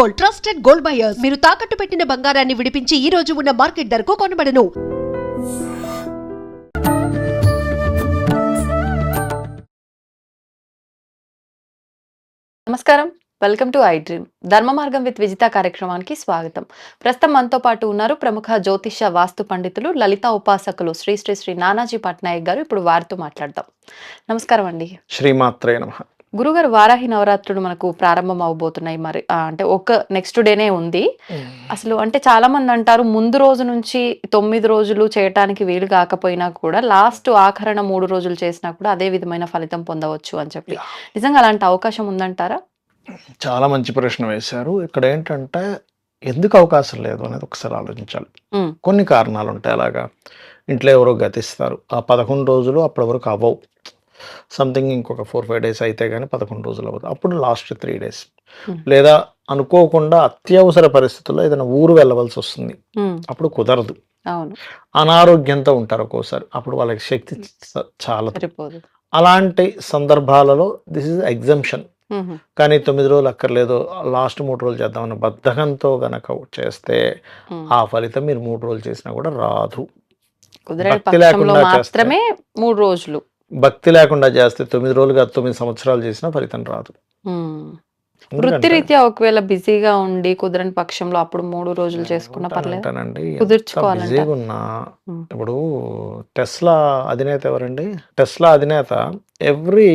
Gold, trusted gold buyers. మీరు తాకట్టు పెట్టిన బంగారాన్ని విడిపించి ఈ రోజు ఉన్న మార్కెట్ ధరకు కొనబడను. నమస్కారం, వెల్కమ్ టు ఐ డ్రీమ్. ధర్మ మార్గం విత్ విజిత కార్యక్రమానికి స్వాగతం. ప్రస్తుతం మనతో పాటు ఉన్నారు ప్రముఖ జ్యోతిష వాస్తు పండితులు, లలిత ఉపాసకులు శ్రీ శ్రీ శ్రీ నానాజీ పట్నాయక్ గారు. ఇప్పుడు వారితో మాట్లాడదాం. నమస్కారం అండి. శ్రీమాత్రే నమః. గురుగారు, వారాహి నవరాత్రులు మనకు ప్రారంభం అవబోతున్నాయి. మరి అంటే ఒక నెక్స్ట్ డేనే ఉంది. అసలు అంటే చాలా మంది అంటారు ముందు రోజు నుంచి 9 రోజులు చేయటానికి వీలు కాకపోయినా కూడా లాస్ట్ ఆఖరణ 3 రోజులు చేసినా కూడా అదే విధమైన ఫలితం పొందవచ్చు అని చెప్పి. నిజంగా అలాంటి అవకాశం ఉందంటారా? చాలా మంచి ప్రశ్న వేశారు. ఇక్కడ ఏంటంటే ఎందుకు అవకాశం లేదు అనేది ఒకసారి ఆలోచించాలి. కొన్ని కారణాలు ఉంటాయి. అలాగా ఇంట్లో ఎవరో గతిస్తారు, ఆ 11 రోజులు అప్పటి వరకు అవ్వవు. సంథింగ్ ఇంకొక 4-5 డేస్ అయితే కానీ 11 రోజులు అవ్వదు. అప్పుడు లాస్ట్ 3 డేస్, లేదా అనుకోకుండా అత్యవసర పరిస్థితుల్లో ఏదైనా ఊరు వెళ్ళవలసి వస్తుంది, అప్పుడు కుదరదు. అనారోగ్యంతో ఉంటారు ఒక్కోసారి, అప్పుడు వాళ్ళకి శక్తి చాలా. అలాంటి సందర్భాలలో దిస్ ఇస్ ఎగ్జంప్షన్. కానీ 9 రోజులు అక్కర్లేదు, లాస్ట్ 3 రోజులు చేద్దామన్న బద్ధకంతో గనక చేస్తే ఆ ఫలితం మీరు 3 రోజులు చేసినా కూడా రాదు. భక్తి లేకుండా మాత్రమే 3 రోజులు, భక్తి లేకుండా చేస్తే 9 రోజులు కాదు 9 సంవత్సరాలు చేసినా ఫలితం రాదు. వృత్తిరీత్యా ఒకవేళ బిజీగా ఉండి కుదరని పక్షంలో అప్పుడు 3 రోజులు చేసుకున్నా పర్లేదండి. బిజీగా ఉన్నా, ఇప్పుడు టెస్లా అధినేత ఎవరండి? టెస్లా అధినేత ఎవ్రీ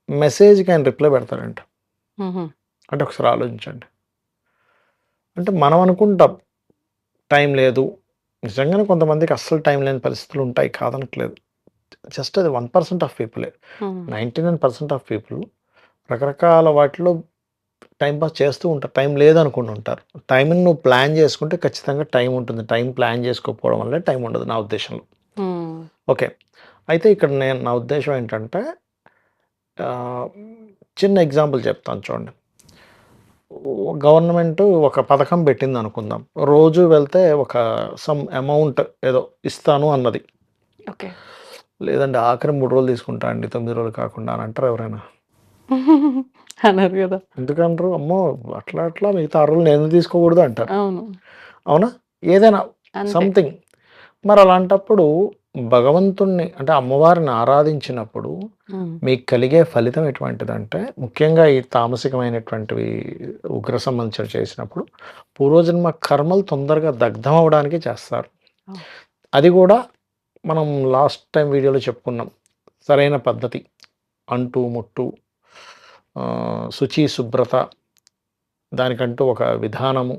మెసేజ్కి ఆయన రిప్లై పెడతాడంట. అంటే ఒకసారి ఆలోచించండి. అంటే మనం అనుకుంటాం టైం లేదు, నిజంగానే కొంతమందికి అస్సలు టైం లేని పరిస్థితులు ఉంటాయి, కాదనట్లేదు. జస్ట్ అది 1% ఆఫ్ పీపులే. 99% ఆఫ్ పీపుల్ రకరకాల వాటిలో టైం పాస్ చేస్తూ ఉంటారు, టైం లేదనుకుంటూ ఉంటారు. టైంని నువ్వు ప్లాన్ చేసుకుంటే ఖచ్చితంగా టైం ఉంటుంది. టైం ప్లాన్ చేసుకోకపోవడం వల్లే టైం ఉండదు నా ఉద్దేశంలో. ఓకే, అయితే ఇక్కడ నా ఉద్దేశం ఏంటంటే చిన్న ఎగ్జాంపుల్ చెప్తాను చూడండి. గవర్నమెంట్ ఒక పథకం పెట్టింది అనుకుందాం, రోజు వెళ్తే ఒక సమ్ అమౌంట్ ఏదో ఇస్తాను అన్నది. లేదండి ఆఖరి 3 రోజులు తీసుకుంటా అండి, 9 రోజులు కాకుండా అని అంటారు ఎవరైనా? అన్నారు కదా. ఎందుకంటారు? అమ్మో అట్లా అట్లా మిగతా 6 రోజులు నేను తీసుకోకూడదు అంటారు. అవునా? ఏదైనా సంథింగ్. మరి అలాంటప్పుడు భగవంతుణ్ణి అంటే అమ్మవారిని ఆరాధించినప్పుడు మీకు కలిగే ఫలితం ఎటువంటిదంటే, ముఖ్యంగా ఈ తామసికమైనటువంటివి ఉగ్ర సంబంధించిన చేసినప్పుడు పూర్వజన్మ కర్మలు తొందరగా దగ్ధం అవడానికి చేస్తారు. అది కూడా మనం లాస్ట్ టైం వీడియోలో చెప్పుకున్నాం. సరైన పద్ధతి, అంటు ముట్టు, శుచి శుభ్రత, దానికంటూ ఒక విధానము,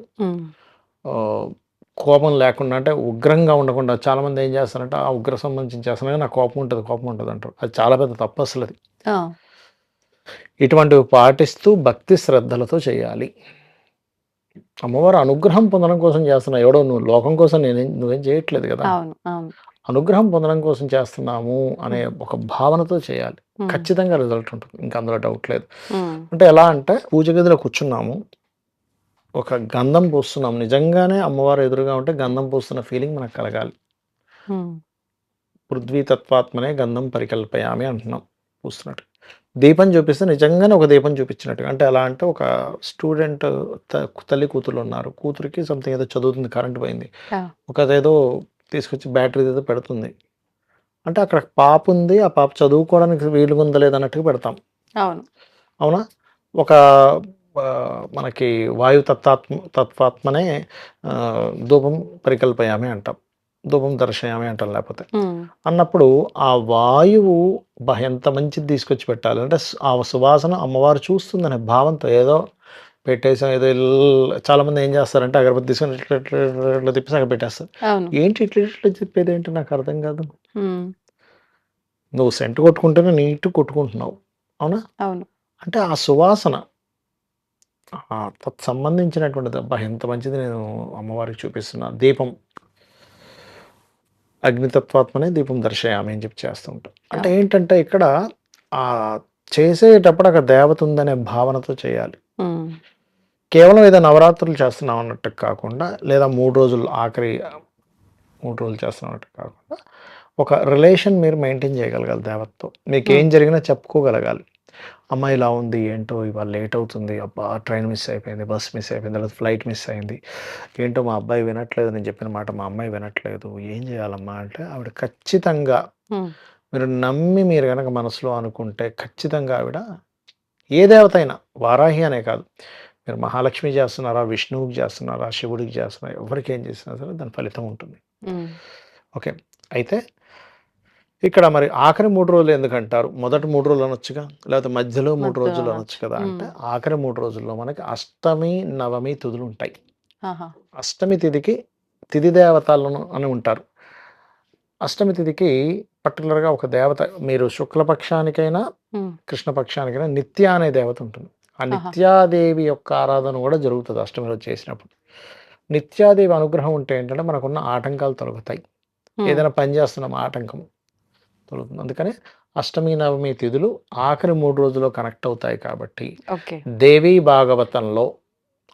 కోపం లేకుండా అంటే ఉగ్రంగా ఉండకుండా. చాలామంది ఏం చేస్తారంటే ఆ ఉగ్ర సంబంధించి చేస్తున్నా నాకు కోపం ఉంటుంది అంటారు. అది చాలా పెద్ద తప్పు అసలు అది. ఇటువంటివి పాటిస్తూ భక్తి శ్రద్ధలతో చేయాలి. అమ్మవారు అనుగ్రహం పొందడం కోసం చేస్తున్నా, ఎవడో నువ్వు లోకం కోసం నువ్వేం చేయట్లేదు కదా. అనుగ్రహం పొందడం కోసం చేస్తున్నాము అనే ఒక భావనతో చేయాలి, ఖచ్చితంగా రిజల్ట్ ఉంటుంది, ఇంకా అందులో డౌట్ లేదు. అంటే ఎలా అంటే పూజ గదిలో కూర్చున్నాము, ఒక గంధం పూస్తున్నాము, నిజంగానే అమ్మవారు ఎదురుగా ఉంటే గంధం పూస్తున్న ఫీలింగ్ మనకు కలగాలి. పృథ్వీ తత్వాత్మనే గంధం పరికల్పయామి అంటున్నాం పూస్తున్నట్టు. దీపం చూపిస్తే నిజంగానే ఒక దీపం చూపించినట్టుగా. అంటే ఎలా అంటే ఒక స్టూడెంట్ తల్లి కూతురు ఉన్నారు, కూతురికి సంథింగ్ ఏదో చదువుతుంది, కరెంట్ పోయింది, ఒక ఏదో తీసుకొచ్చి బ్యాటరీ ఏదో పెడుతుంది అంటే అక్కడ పాప ఉంది, ఆ పాప చదువుకోవడానికి వీలుగా ఉందా లేదా అన్నట్టుగా పెడతాం. అవునా? ఒక మనకి వాయు తత్వాత్మనే ధూపం పరికల్పయామి అంటాం, ధూపం దర్శయామి అంటాం. లేకపోతే అన్నప్పుడు ఆ వాయువు ఎంత మంచిది తీసుకొచ్చి పెట్టాలి అంటే ఆ సువాసన అమ్మవారు చూస్తుందనే భావంతో ఏదో పెట్టేసాం. ఏదో చాలా మంది ఏం చేస్తారంటే అగరబత్తి తీసుకొని ఇట్లా తిప్పేసి అక్కడ పెట్టేస్తారు. ఏంటి ఇట్లా తిప్పేది ఏంటి నాకు అర్థం కాదు. నువ్వు సెంటు కొట్టుకుంటేనే నీట్ కొట్టుకుంటున్నావు, అవునా? అంటే ఆ సువాసన సంబంధించినటువంటిది. అబ్బా ఎంత మంచిది, నేను అమ్మవారికి చూపిస్తున్నా. దీపం అగ్నితత్వాత్మనే దీపం దర్శయామి అని చెప్పి చేస్తూ ఉంటాం. అంటే ఏంటంటే ఇక్కడ ఆ చేసేటప్పుడు అక్కడ దేవత ఉందనే భావనతో చేయాలి. కేవలం ఏదో నవరాత్రులు చేస్తున్నాం అన్నట్టు కాకుండా, లేదా 3 రోజులు ఆఖరి 3 రోజులు చేస్తున్నాం అన్నట్టు కాకుండా ఒక రిలేషన్ మీరు మెయింటైన్ చేయగలగాలి దేవతతో. మీకు ఏం జరిగినా చెప్పుకోగలగాలి. అమ్మ ఇలా ఉంది ఏంటో ఇవాళ లేట్ అవుతుంది, అబ్బా ట్రైన్ మిస్ అయిపోయింది, బస్ మిస్ అయిపోయింది, లేదా ఫ్లైట్ మిస్ అయింది, ఏంటో మా అబ్బాయి వినట్లేదు, నేను చెప్పిన మాట మా అమ్మాయి వినట్లేదు, ఏం చేయాలమ్మా అంటే ఆవిడ ఖచ్చితంగా హ్మ్. మీరు నమ్మి మీరు కనుక మనసులో అనుకుంటే ఖచ్చితంగా ఆవిడ ఏ దేవత అయినా వారాహి అనే కాదు, మీరు మహాలక్ష్మి చేస్తున్నారా, విష్ణువుకి చేస్తున్నారా, శివుడికి చేస్తున్నారా, ఎవరికి ఏం చేసినా సరే దాని ఫలితం ఉంటుంది. హ్మ్. ఓకే. అయితే ఇక్కడ మరి ఆఖరి 3 రోజులు ఎందుకంటారు? మొదటి 3 రోజులు అనొచ్చుగా? లేకపోతే మధ్యలో 3 మధ్యలో రోజులు అనొచ్చు అనొచ్చు. కదా! అంటే హ్మ్. ఆఖరి 3 రోజుల్లో మనకి అష్టమి, నవమి తిథులుంటాయి. ఆహా! అష్టమి తిథికి తిథి దేవతలను అని ఉంటారు. అష్టమి తిథికి పర్టిక్యులర్‌గా ఒక దేవత మీరు శుక్లపక్షానికైనా, హ్మ్. కృష్ణపక్షానికైనా నిత్య అనే దేవత ఉంటుంది. ఆ ఆహా! నిత్యాదేవి యొక్క ఆరాధన కూడా జరుగుతది అష్టమి రోజు చేసినప్పుడు. నిత్యాదేవి అనుగ్రహం ఉంటే ఏంటంటే మనకున్న ఆటంకాలు తొలగుతాయి. హ్మ్. ఏదైనా పని చేస్తున్నాం ఆటంకం తొలగుతుంది. అందుకని అష్టమి, నవమి తిథులు ఆఖరి 3 రోజుల్లో కనెక్ట్ అవుతాయి కాబట్టి ఓకే. దేవీ భాగవతంలో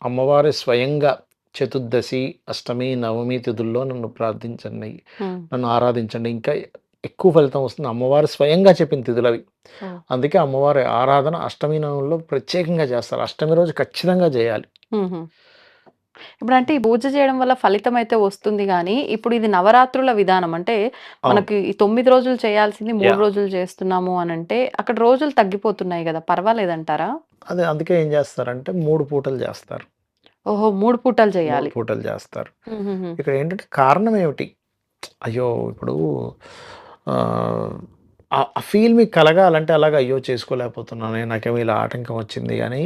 అమ్మవారు స్వయంగా చతుర్దశి, అష్టమి, నవమి తిథుల్లో నన్ను ప్రార్థించండి, హ్మ్. నన్ను ఆరాధించండి. ఇంకా ఎక్కువ ఫలితం వస్తుంది. అమ్మవారు స్వయంగా చెప్పిన తిథులవి. ఓహ్! అందుకే అమ్మవారి ఆరాధన అష్టమి, నవమిలో ప్రత్యేకంగా చేస్తారు. అష్టమి రోజు ఖచ్చితంగా చేయాలి. హుహు. ఇప్పుడంటే ఈ పూజ చేయడం వల్ల ఫలితమైతే వస్తుంది గానీ, ఇప్పుడు ఇది నవరాత్రుల విధానం. అంటే అవును. మనకి ఈ 9 రోజులు చేయాల్సింది 3 యాహ్! రోజులు చేస్తున్నాము అనంటే, అక్కడ రోజులు తగ్గిపోతున్నాయి గదా! పర్వాలేదంటారా? అదే అందుకే ఏం చేస్తారంటే 3 పూటలు చేస్తారు. ఓహో! 3 పూటలు 3 చేయాలి. పూటలు చేస్తారు. హుహుహు. ఇక్కడ ఏంటంటే కారణం ఏమిటి? అయ్యో! ఇప్పుడు ఆ ఫీల్ మీకు కలగాలంటే అలాగా అయ్యో! చేసుకోలేకపోతున్నానే, నాకేమో ఇలా ఆటంకం వచ్చింది అని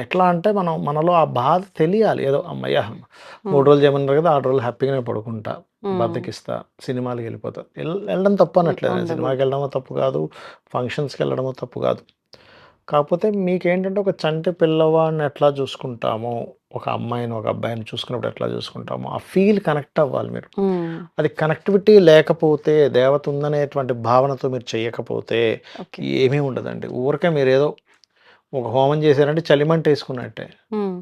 ఎట్లా అంటే మనలో ఆ బాధ తెలియాలి. ఏదో హమ్మయ్య! 3 హ్మ్. రోజులు చేయమన్నారు కదా! 6 రోజులు హ్యాపీగానే పడుకుంటా, హ్మ్. బద్ధకిస్తా, సినిమాలకెళ్ళిపోతా. వెళ్ళడం తప్పు అనట్లేదు. నేను ఉండదు. సినిమాకెళ్ళడమో తప్పు కాదు, ఫంక్షన్స్‌కెళ్ళడమో తప్పు కాదు. కాకపోతే మీకేంటంటే ఒక చంటి పిల్లవాడిని ఎట్లా చూసుకుంటామో, ఒక అమ్మాయిని, ఒక అబ్బాయిని చూసుకున్నప్పుడు ఎట్లా చూసుకుంటామో, ఆ ఫీల్ కనెక్ట్ అవ్వాలి మీరు. హ్మ్. అది కనెక్టివిటీ లేకపోతే, దేవత ఉందనేటువంటి భావనతో మీరు చెయ్యకపోతే ఓకే. ఏమీ ఉండదండి. ఊరికే మీరేదో ఒక హోమం చేశారంటే చలిమంటేసుకున్నట్టే. హ్మ్.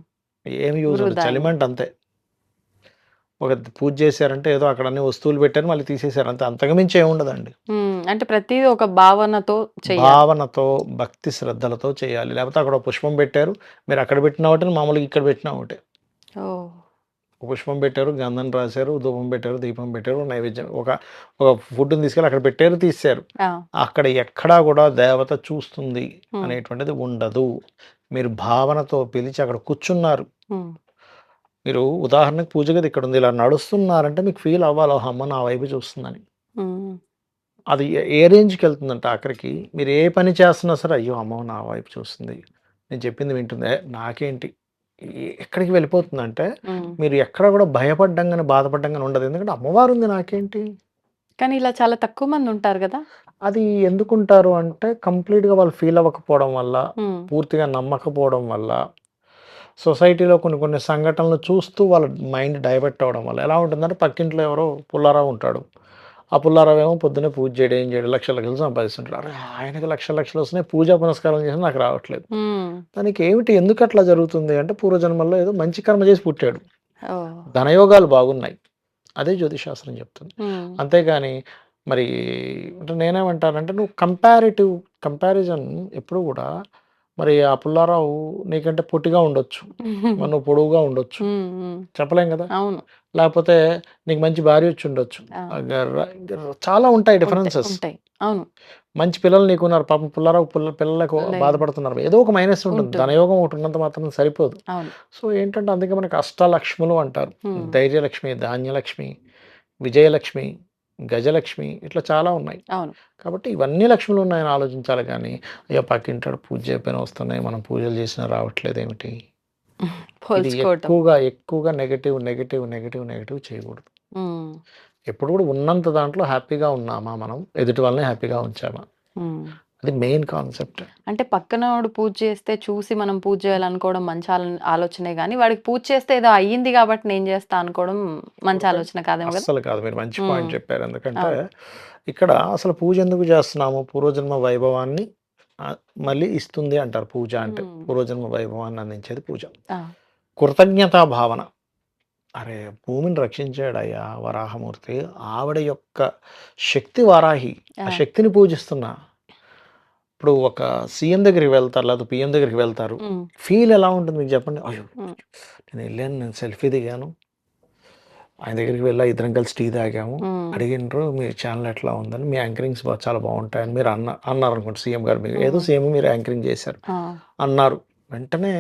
ఏమి యూజ్ ఉండదు. వృధా ఇంక. చలిమంట అంతే. ఒక పూజ చేశారంటే ఏదో అక్కడ అన్ని వస్తువులు పెట్టారు, మళ్ళీ తీసేసారు అంతే. అంతకు మించి ఏముండదండి. హ్మ్. అంటే ప్రతీది ఒక భావనతో చెయ్యాలి. భావనతో, భక్తి శ్రద్ధలతో చేయాలి. లేకపోతే అక్కడ ఒక పుష్పం పెట్టారు, మీరు అక్కడ పెట్టినా ఒకటే, మామూలుగా ఇక్కడ పెట్టినా ఒకటే. ఓహ్! ఒక పుష్పం పెట్టారు, గంధం రాశారు, ధూపం పెట్టారు, దీపం పెట్టారు, నైవేద్యం ఒక ఫుడ్‌ని తీసుకెళ్ళి అక్కడ పెట్టారు, తీసేశారు. ఆ! అక్కడ ఎక్కడా కూడా దేవత చూస్తుంది హ్మ్. అనేటువంటిది ఉండదు. మీరు భావనతో పిలిచి అక్కడ కూర్చున్నారు. హ్మ్. మీరు ఉదాహరణకు పూజ గది ఇక్కడుంది. ఇలా నడుస్తున్నారంటే మీకు ఫీల్ అవ్వాలి. ఓహ్! అమ్మ నా వైపు చూస్తుందని. హ్మ్. అది ఏ రేంజ్‌కెళ్తుందంటే ఆఖరికి మీరు ఏ పని చేస్తున్నా సరే, అయ్యో! అమ్మో! నా వైపు చూస్తుంది, నేను చెప్పింది వింటుంది. నాకేంటి ఎక్కడికి వెళ్ళిపోతుందంటే హ్మ్. మీరు ఎక్కడ కూడా భయపడ్డం గాని, బాధపడ్డం గాని ఉండదు. ఎందుకంటే అమ్మవారుంది నాకేంటి? కానీ ఇలా చాలా తక్కువ మందుంటారు గదా! అది ఎందుకుంటారు అంటే కంప్లీట్‌గా వాళ్ళు ఫీల్ అవ్వకపోవడం వల్ల, హ్మ్. పూర్తిగా నమ్మకపోవడం వల్ల, సొసైటీలో కొన్ని కొన్ని సంఘటనలు చూస్తూ వాళ్ళ మైండ్ డైవర్ట్ అవ్వడం వల్ల. ఎలా ఉంటుందంటే పక్కింట్లో ఎవరో పుల్లారావు ఉంటాడు. ఆ పుల్లారావు ఏమో పొద్దున్నే పూజ చేయడు, ఏం చేయడు. లక్షలు లక్షలు సంపాదిస్తుంటాడు. అరె! ఆయనకి లక్షలు లక్షలు వస్తున్నాయి, పూజా పునస్కారాలు చేసినా నాకు రావట్లేదు. హ్మ్. దానికి ఏమిటి? ఎందుకట్లా జరుగుతుంది అంటే పూర్వజన్మల్లో ఏదో మంచి కర్మ చేసి పుట్టాడు. ఓహ్! ధనయోగాలు బాగున్నాయి. అదే జ్యోతిష్ శాస్త్రం చెప్తుంది. హ్మ్. అంతేగాని మరి అంటే నేనేమంటానంటే నువ్వు కంపారిజన్ ఎప్పుడు గూడా మరి ఆ పుల్లారావు నీకంటే పొట్టిగా ఉండొచ్చు. మరి నువ్వు పొడువుగా ఉండొచ్చు. హ్మ్. హ్మ్. చెప్పలేం గదా! అవును. లేకపోతే నీకు మంచి భార్యొచ్చుండొచ్చు. ఆ! చాలా ఉంటాయి ఉంటాయి. డిఫరెన్సెస్. ఉంటాయి. అవును. మంచి పిల్లలు నీకున్నారు. పాపం పుల్లారావు పిల్లలకు లేదు. బాధపడుతున్నారు. ఏదో ఒక మైనస్ ఉంటుంది. ఉంటుంది. ధనయోగం ఒకటి ఉన్నంత మాత్రాన సరిపోదు. అవును. సో, ఏంటంటే అందుకే మనకు అష్టలక్ష్ములు అంటారు. హ్మ్. ధైర్యలక్ష్మి, ధాన్యలక్ష్మి, విజయలక్ష్మి, గజలక్ష్మి ఇట్లా చాలా ఉన్నాయి. అవును. కాబట్టి ఇవన్నీ లక్ష్ములు ఉన్నాయని ఆలోచించాలి గానీ, అయ్యో! పక్కింటోడు పూజ చేయకపోయినా వస్తున్నాయి, మనం పూజలు చేసినా రావట్లేదేమిటి? ఇది పోల్చుకోవటం. ఎక్కువగా నెగెటివ్ చేయకూడదు. హ్మ్. ఎప్పుడు కూడా ఉన్నంత దాంట్లో హ్యాపీగా ఉన్నామా మనం? ఎదుటి వాళ్ళని హ్యాపీగా ఉంచామా? హ్మ్. అది మెయిన్ కాన్సెప్ట్. అంటే పక్కనోడు పూజ చేస్తే చూసి మనం పూజ చేయాలనుకోవడం మంచి ఆలోచనే గానీ, వాడికి పూజ చేస్తే ఏదో అయ్యింది గాబట్టి నేను చేస్తా అనుకోవడం మంచి ఆలోచన కాదేమో గదా! అస్సలు కాదు. మీరు మంచి హ్మ్. పాయింట్ చెప్పారు. ఎందుకంటే అవును. ఇక్కడ అసలు పూజ ఎందుకు చేస్తున్నాము? పూర్వజన్మ వైభవాన్ని ఆహ్, మళ్ళీ ఇస్తుంది అంటారు పూజ అంటే. హ్మ్. పూర్వజన్మ వైభవాన్ని అందించేది పూజ. ఆ! కృతజ్ఞతా భావన. అరే! భూమిని రక్షించాడయ్యా వరాహమూర్తి. ఆవిడ యొక్క శక్తి వారాహి. ఆ! ఆ శక్తిని పూజిస్తున్నా. ఇప్పుడు ఒక సీఎం దగ్గరికి వెళ్తారు, లేదా పిఎం దగ్గరికి వెళ్తారు. ఉమ్, ఫీల్ ఎలా ఉంటుంది మీకు చెప్పండి? అయ్యో! ఉమ్, నేను వెళ్ళాను, నేను సెల్ఫీ దిగాను. ఆయన దగ్గరికి వెళ్ళా, ఇద్దరం కలిసి టీ తాగాము. ఉమ్, అడిగినరు మీ ఛానల్ ఎట్లా ఉందని, మీ యాంకరింగ్స్ చాలా బాగుంటాయని మీరు అన్నారు అనుకోండి. సీఎం గారు మీకు ఏదో సీఎం మీరు యాంకరింగ్ చేశారు ఆ, అన్నారు. వెంటనే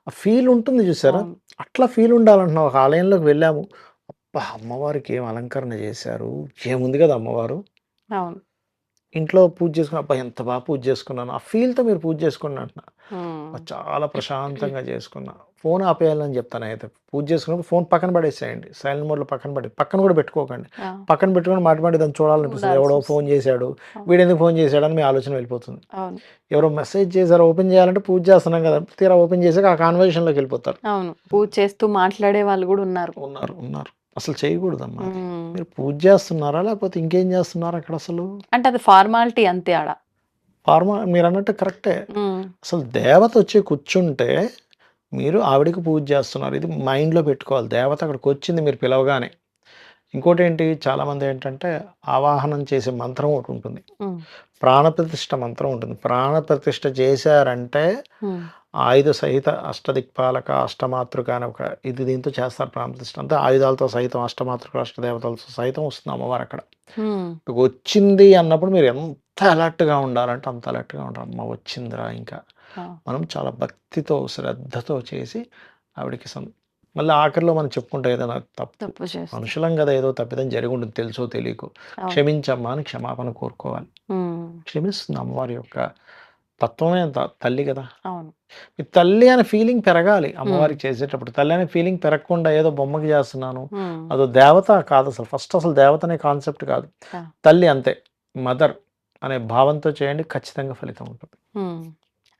ఆ ఫీల్ ఉంటుంది చూసారా? అవును. అట్లా ఫీల్ ఉండాలంటున్నాం. ఒక ఆలయంలోకి వెళ్ళాము, అబ్బా అమ్మవారికి ఏం అలంకరణ చేశారు, ఏముంది కదా అమ్మవారు. అవును. ఇంట్లో పూజ చేసుకుని అబ్బా ఎంత బాగా పూజ చేసుకున్నాను, ఆ ఫీల్తో మీరు పూజ చేసుకుని అంటున్నా. ఉమ్, చాలా ప్రశాంతంగా చేసుకున్నా. ఫోన్ ఆపేయాలని చెప్తాను. అయితే పూజ చేసుకున్నప్పుడు ఫోన్ పక్కన పడేసేయండి, సైలెంట్ మోడ్లో పక్కన కూడా పెట్టుకోకండి. ఆ, పక్కన పెట్టుకొని మాటి దాన్ని చూడాలనిపిస్తుంది. చూడాల్సి ఎవడో వస్తుంది. ఫోన్ చేశాడు, అవును. వీడెందుకు ఫోన్ చేశాడని మీ ఆలోచన వెళ్ళిపోతుంది. అవును. ఎవరో మెసేజ్ చేశారు, ఓపెన్ చేయాలంటే పూజ చేస్తున్నాం కదా, తీరా ఓపెన్ చేసాక ఆ కాన్వర్జేషన్లోకి వెళ్ళిపోతారు. అవును. పూజ చేస్తూ మాట్లాడే వాళ్ళు కూడా ఉన్నారు. ఉన్నారు. అసలు చేయకూడదమ్మా. ఉమ్, మీరు పూజ చేస్తున్నారా లేకపోతే ఇంకేం చేస్తున్నారు అక్కడ? అసలు అంటే అది ఫార్మాలిటీ అంతే ఆడ. మీరు అన్నట్టు కరెక్టే. ఉమ్, అసలు దేవత వచ్చి కూర్చుంటే మీరు ఆవిడకి పూజ చేస్తున్నారు, ఇది మైండ్లో పెట్టుకోవాలి. దేవత అక్కడికి వచ్చింది మీరు పిలవగానే. ఇంకోటి ఏంటి, చాలామంది ఏంటంటే ఆవాహనం చేసే మంత్రం ఒకటి ఉంటుంది, ఉమ్, ప్రాణప్రతిష్ఠ మంత్రం ఉంటుంది. ప్రాణప్రతిష్ఠ చేశారంటే ఉమ్, ఆయుధ సహిత అష్టదిక్పాలక అష్టమాతృక అని ఒక ఇది దీంతో చేస్తారు ప్రాణప్రతిష్ఠ. అంటే ఆయుధాలతో సహితం, అష్టమాతృక అష్టదేవతలతో సహితం వస్తుంది అమ్మవారు అక్కడ. ఉమ్, వచ్చింది అన్నప్పుడు మీరు ఎంత అలర్ట్గా ఉండాలంటే అంత అలర్ట్గా ఉండాలి. అమ్మ వచ్చిందిరా. ఇంకా ఆ, మనం చాలా భక్తితో శ్రద్ధతో చేసి ఆవిడకి మళ్ళీ ఆఖరిలో మనం చెప్పుకుంటే ఏదైనా తప్పు, తప్పు చేస్తాం. మనుషులం కదా, ఏదో తప్పిదం జరిగి ఉంటుంది తెలుసో తెలియకో, అవును. క్షమించమ్మా అని క్షమాపణ కోరుకోవాలి. ఉమ్, క్షమిస్తుంది అమ్మవారి యొక్క తత్వమే తల్లి కదా. అవును. ఈ తల్లి అనే ఫీలింగ్ పెరగాలి అమ్మవారికి చేసేటప్పుడు. తల్లి అనే ఫీలింగ్ పెరగకుండా ఏదో బొమ్మకి చేస్తున్నాను, ఉమ్, అదో దేవత కాదు అసలు. ఫస్ట్ అసలు దేవత అనే కాన్సెప్ట్ కాదు, ఆ, తల్లి అంతే. మదర్ అనే భావంతో చేయండి, ఖచ్చితంగా ఫలితం ఉంటుంది. ఉమ్.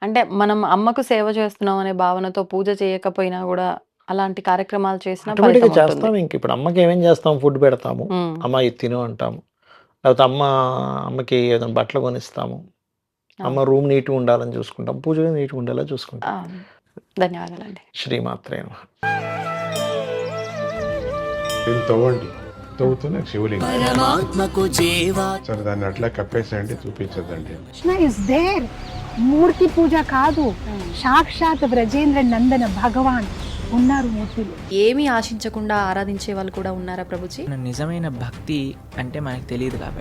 అంటే మనం అమ్మకు సేవ చేస్తున్నాం అనే భావనతో పూజ చేయకపోయినా కూడా అలాంటి కార్యక్రమాలు చేసినా ఆటోమేటిక్గా ఫలితం ఉంటుంది. చేస్తాం. ఇంక ఇప్పుడు అమ్మకి ఏమేం చేస్తాం, ఫుడ్ పెడతాము, ఉమ్, అమ్మ ఇది తిను అంటాము, లేకపోతే అమ్మకి ఏదైనా బట్టలు కొనిస్తాము, అమ్మ రూమ్ నీట్గా ఉండాలని చూసుకుంటాం, పూజ నీట్గా ఉండేలా చూసుకుంటాం. ఆ, ధన్యవాదాలండి. శ్రీమాత్రే నమః. దీన్ని తవ్వండి, తవ్వుతూనే శివలింగం. పరమాత్మకు జీవా సరే దాన్ని అట్లా కప్పేసేయండి, చూపించదండి. Krishna is there. మూర్తి పూజ కాదు, సాక్షాత్ బ్రజేంద్ర నందన భగవాన్ ఉన్నారు మూర్తిలో. ఏమీ ఆశించకుండా ఆరాధించే వాళ్ళు కూడా ఉన్నారా ప్రభుజీ? నిజమైన భక్తి అంటే మనకు తెలియదు కాబట్టి